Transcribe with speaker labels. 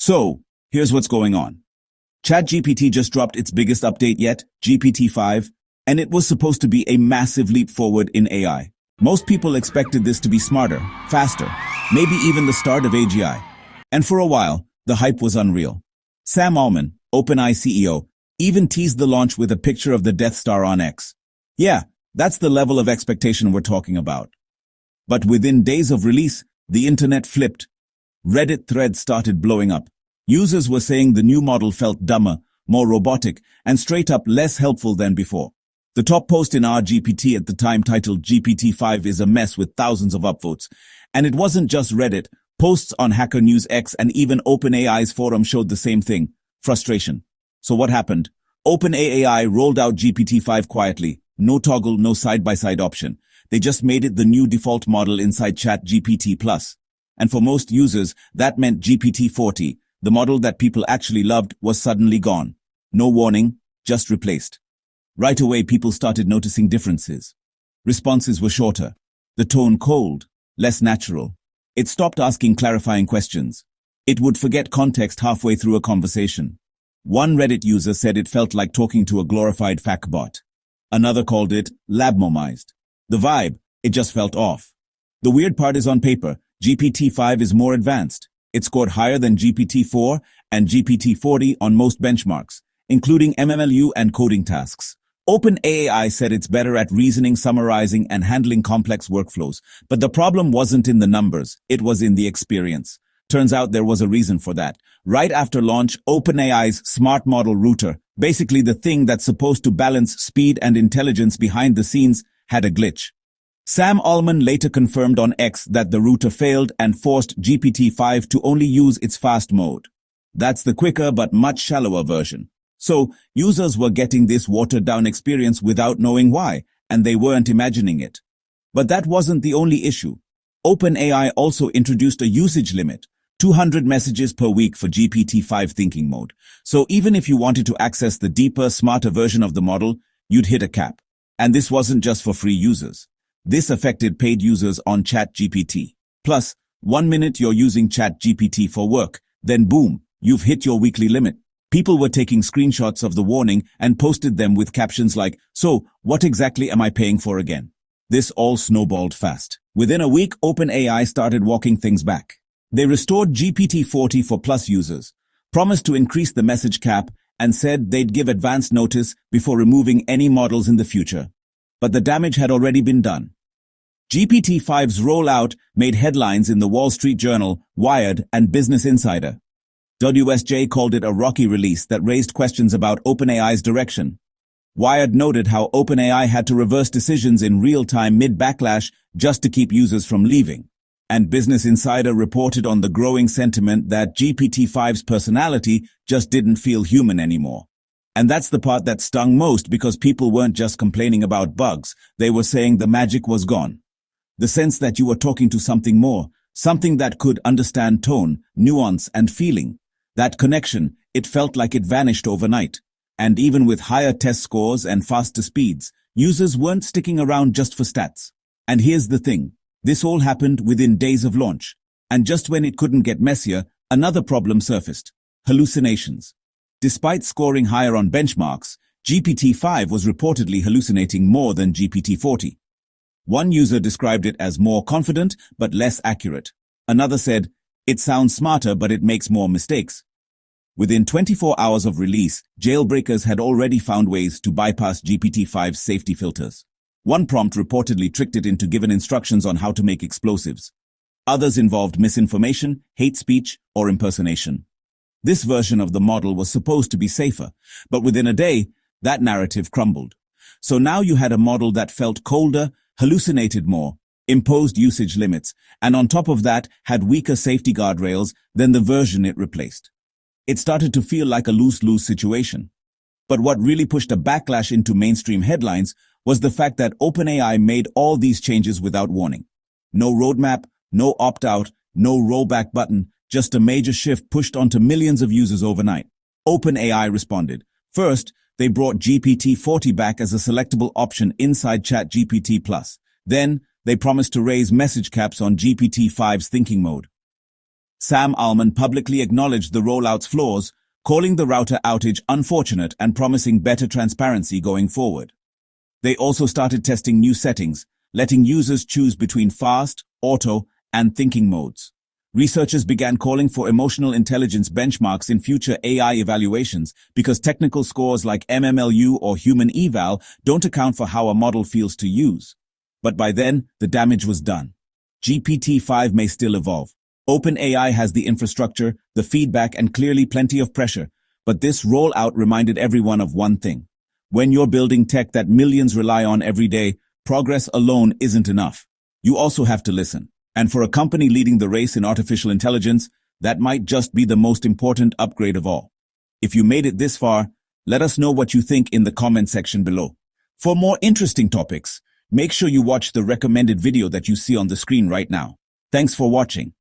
Speaker 1: So, here's what's going on. ChatGPT just dropped its biggest update yet, GPT-5, and it was supposed to be a massive leap forward in AI. Most people expected this to be smarter, faster, maybe even the start of AGI. And for a while, the hype was unreal. Sam Altman, OpenAI CEO, even teased the launch with a picture of the Death Star on X. Yeah, that's the level of expectation we're talking about. But within days of release, the internet flipped. Reddit threads started blowing up. Users were saying the new model felt dumber, more robotic, and straight up less helpful than before. The top post in RGPT at the time titled GPT-5 is a mess with thousands of upvotes. And it wasn't just Reddit. Posts on Hacker News X and even OpenAI's forum showed the same thing: frustration. So what happened? OpenAI rolled out GPT-5 quietly. No toggle, no side-by-side option. They just made it the new default model inside ChatGPT+. And for most users, that meant GPT-40, the model that people actually loved, was suddenly gone. No warning, just replaced. Right away, people started noticing differences. Responses were shorter. The tone cold, less natural. It stopped asking clarifying questions. It would forget context halfway through a conversation. One Reddit user said it felt like talking to a glorified fact bot. Another called it lab-momized. The vibe, it just felt off. The weird part is on paper, GPT-5 is more advanced. It scored higher than GPT-4 and GPT-40 on most benchmarks, including MMLU and coding tasks. OpenAI said it's better at reasoning, summarizing, and handling complex workflows. But the problem wasn't in the numbers, it was in the experience. Turns out there was a reason for that. Right after launch, OpenAI's Smart Model Router, basically the thing that's supposed to balance speed and intelligence behind the scenes, had a glitch. Sam Altman later confirmed on X that the router failed and forced GPT-5 to only use its fast mode. That's the quicker but much shallower version. So, users were getting this watered-down experience without knowing why, and they weren't imagining it. But that wasn't the only issue. OpenAI also introduced a usage limit, 200 messages per week for GPT-5 thinking mode. So even if you wanted to access the deeper, smarter version of the model, you'd hit a cap. And this wasn't just for free users. This affected paid users on ChatGPT. Plus, 1 minute you're using ChatGPT for work, then boom, you've hit your weekly limit. People were taking screenshots of the warning and posted them with captions like, "So, what exactly am I paying for again?" This all snowballed fast. Within a week, OpenAI started walking things back. They restored GPT-40 for Plus users, promised to increase the message cap, and said they'd give advance notice before removing any models in the future. But the damage had already been done. GPT-5's rollout made headlines in the Wall Street Journal, Wired, and Business Insider. WSJ called it a rocky release that raised questions about OpenAI's direction. Wired noted how OpenAI had to reverse decisions in real time mid-backlash just to keep users from leaving. And Business Insider reported on the growing sentiment that GPT-5's personality just didn't feel human anymore. And that's the part that stung most, because people weren't just complaining about bugs, they were saying the magic was gone. The sense that you were talking to something more, something that could understand tone, nuance, and feeling. That connection, it felt like it vanished overnight. And even with higher test scores and faster speeds, users weren't sticking around just for stats. And here's the thing, this all happened within days of launch. And just when it couldn't get messier, another problem surfaced: hallucinations. Despite scoring higher on benchmarks, GPT-5 was reportedly hallucinating more than GPT-40. One user described it as more confident but less accurate. Another said, "It sounds smarter but it makes more mistakes." Within 24 hours of release, jailbreakers had already found ways to bypass GPT-5's safety filters. One prompt reportedly tricked it into giving instructions on how to make explosives. Others involved misinformation, hate speech, or impersonation. This version of the model was supposed to be safer, but within a day, that narrative crumbled. So now you had a model that felt colder, hallucinated more, imposed usage limits, and on top of that had weaker safety guardrails than the version it replaced. It started to feel like a lose-lose situation. But what really pushed a backlash into mainstream headlines was the fact that OpenAI made all these changes without warning. No roadmap, no opt-out, no rollback button, just a major shift pushed onto millions of users overnight. OpenAI responded. First, they brought GPT-40 back as a selectable option inside ChatGPT+. Then, they promised to raise message caps on GPT-5's thinking mode. Sam Altman publicly acknowledged the rollout's flaws, calling the router outage unfortunate and promising better transparency going forward. They also started testing new settings, letting users choose between fast, auto, and thinking modes. Researchers began calling for emotional intelligence benchmarks in future AI evaluations because technical scores like MMLU or human eval don't account for how a model feels to use. But by then, the damage was done. GPT-5 may still evolve. OpenAI has the infrastructure, the feedback, and clearly plenty of pressure. But this rollout reminded everyone of one thing. When you're building tech that millions rely on every day, progress alone isn't enough. You also have to listen. And for a company leading the race in artificial intelligence, that might just be the most important upgrade of all. If you made it this far, let us know what you think in the comment section below. For more interesting topics, make sure you watch the recommended video that you see on the screen right now. Thanks for watching.